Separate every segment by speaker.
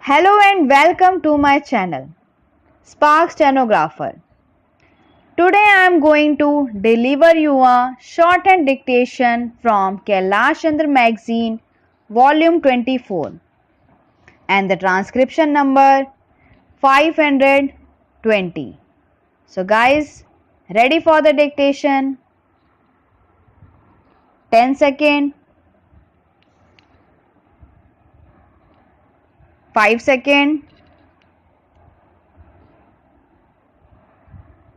Speaker 1: Hello and welcome to my channel, SPARX Stenographer. Today I am going to deliver you a shorthand dictation from KAILASH CHANDRA magazine, volume 24, and the transcription number 520. So guys, ready for the dictation? 10 seconds, 5 seconds,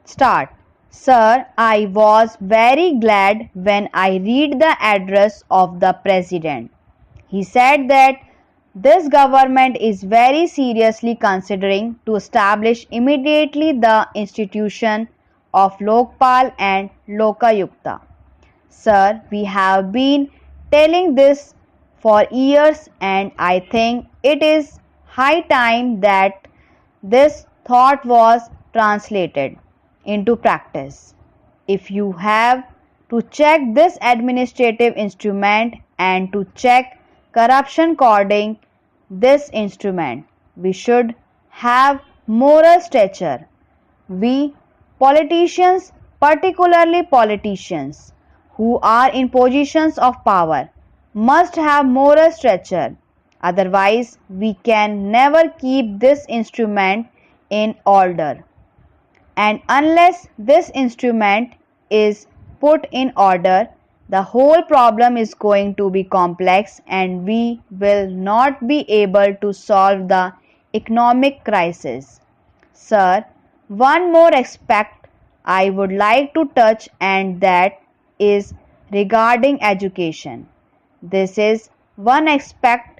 Speaker 1: start. Sir, I was very glad when I read the address of the President. He said that this government is very seriously considering to establish immediately the institution of Lokpal and Lokayukta. Sir, we have been telling this for years and I think it is high time that this thought was translated into practice. If you have to check this administrative instrument and to check corruption according this instrument, we should have moral stature. We politicians, particularly politicians who are in positions of power, must have moral stature. Otherwise, we can never keep this instrument in order. And unless this instrument is put in order, the whole problem is going to be complex and we will not be able to solve the economic crisis. Sir, one more aspect I would like to touch, and that is regarding education. This is one aspect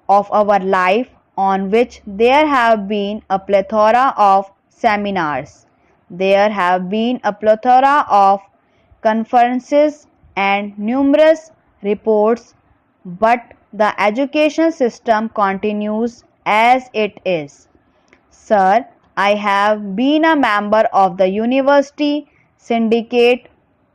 Speaker 1: of our life on which there have been a plethora of seminars. There have been a plethora of conferences and numerous reports, but the education system continues as it is. Sir, I have been a member of the university syndicate.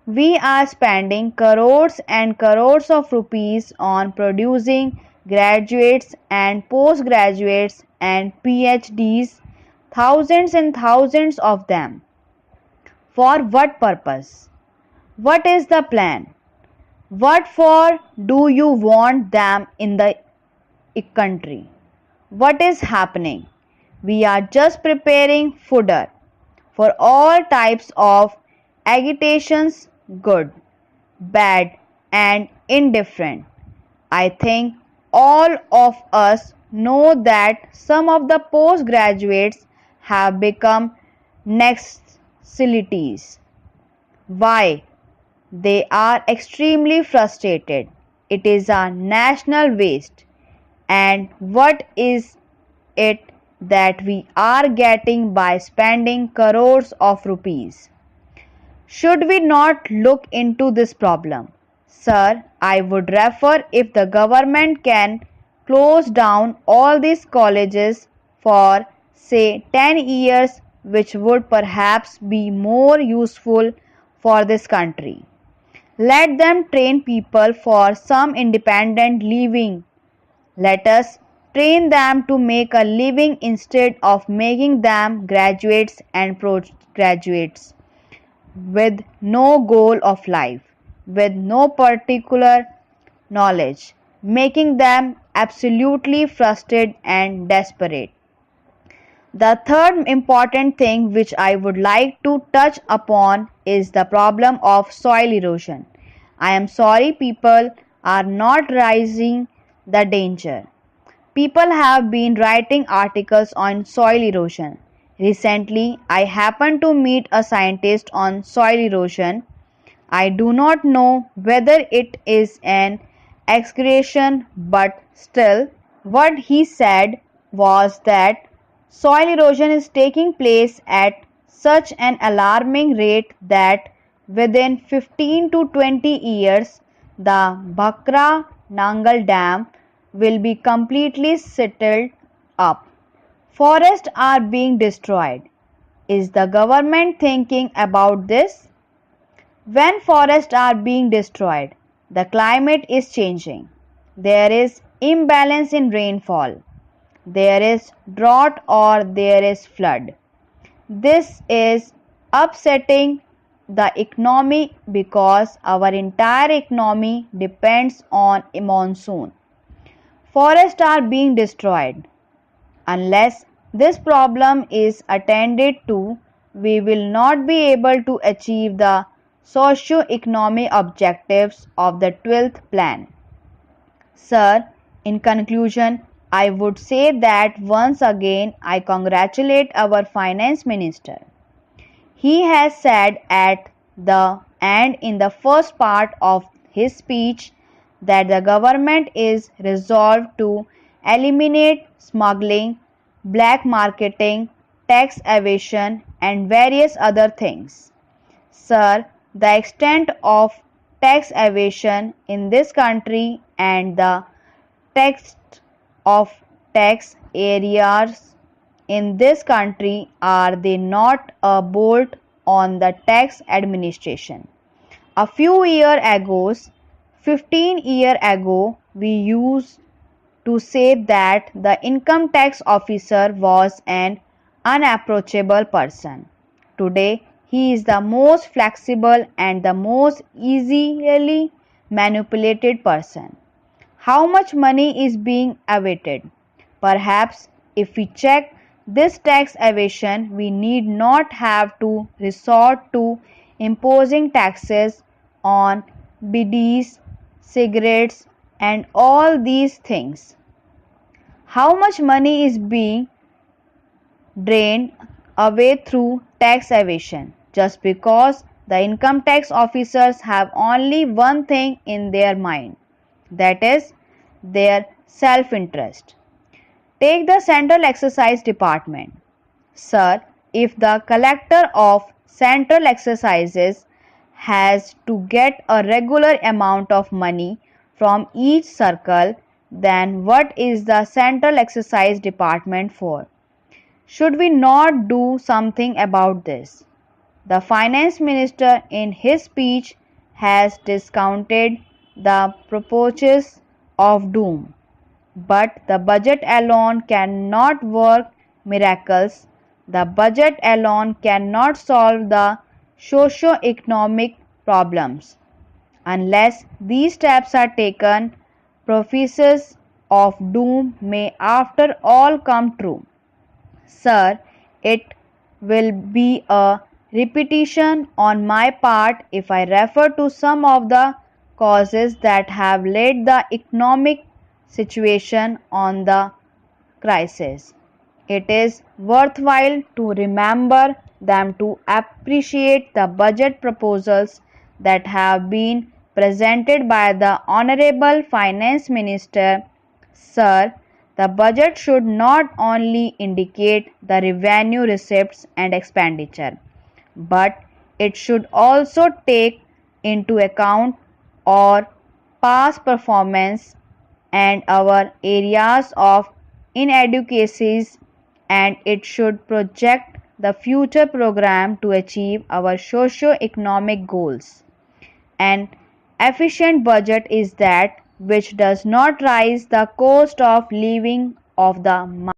Speaker 1: We are spending crores and crores of rupees on producing graduates and postgraduates and PhDs, thousands and thousands of them. For what purpose? What is the plan? What for do you want them in the country? What is happening? We are just preparing fodder for all types of agitations, good, bad and indifferent. I think all of us know that some of the postgraduates have become naxalities. Why? They are extremely frustrated. It is a national waste. And what is it that we are getting by spending crores of rupees? Should we not look into this problem? Sir, I would refer if the government can close down all these colleges for say 10 years, which would perhaps be more useful for this country. Let them train people for some independent living. Let us train them to make a living instead of making them graduates and postgraduates with no goal of life, with no particular knowledge, making them absolutely frustrated and desperate. The third important thing which I would like to touch upon is the problem of soil erosion. I am sorry people are not realizing the danger. People have been writing articles on soil erosion. Recently, I happened to meet a scientist on soil erosion. I do not know whether it is an exaggeration, but still, what he said was that soil erosion is taking place at such an alarming rate that within 15 to 20 years, the Bhakra Nangal Dam will be completely settled up. Forests are being destroyed. Is the government thinking about this? When forests are being destroyed, the climate is changing. There is imbalance in rainfall. there is drought or there is flood. This is upsetting the economy because our entire economy depends on a monsoon. Forests are being destroyed. Unless this problem is attended to, we will not be able to achieve the socio-economic objectives of the 12th plan. Sir, in conclusion, I would say that once again I congratulate our Finance Minister. He has said at the end in the first part of his speech that the government is resolved to eliminate smuggling, black marketing, tax evasion, and various other things. Sir, the extent of tax evasion in this country and the text of tax areas in this country, are they not a bolt on the tax administration? A few years ago, 15 years ago, we used to say that the income tax officer was an unapproachable person. Today, he is the most flexible and the most easily manipulated person. How much money is being evaded? Perhaps if we check this tax evasion, we need not have to resort to imposing taxes on bidis, cigarettes, and all these things. How much money is being drained away through tax evasion? Just because the income tax officers have only one thing in their mind, that is their self-interest. Take the Central Excise Department. Sir, if the collector of Central Excises has to get a regular amount of money from each circle, then what is the Central Excise Department for? Should we not do something about this? The Finance Minister in his speech has discounted the purposes of doom. But the budget alone cannot work miracles. The budget alone cannot solve the socio-economic problems. Unless these steps are taken, prophecies of doom may after all come true. Sir, it will be a repetition on my part if I refer to some of the causes that have led the economic situation on the crisis. It is worthwhile to remember them to appreciate the budget proposals that have been presented by the Honorable Finance Minister. Sir, the budget should not only indicate the revenue receipts and expenditure, but it should also take into account our past performance and our areas of inadequacies, and it should project the future program to achieve our socio-economic goals. An efficient budget is that which does not rise the cost of living of the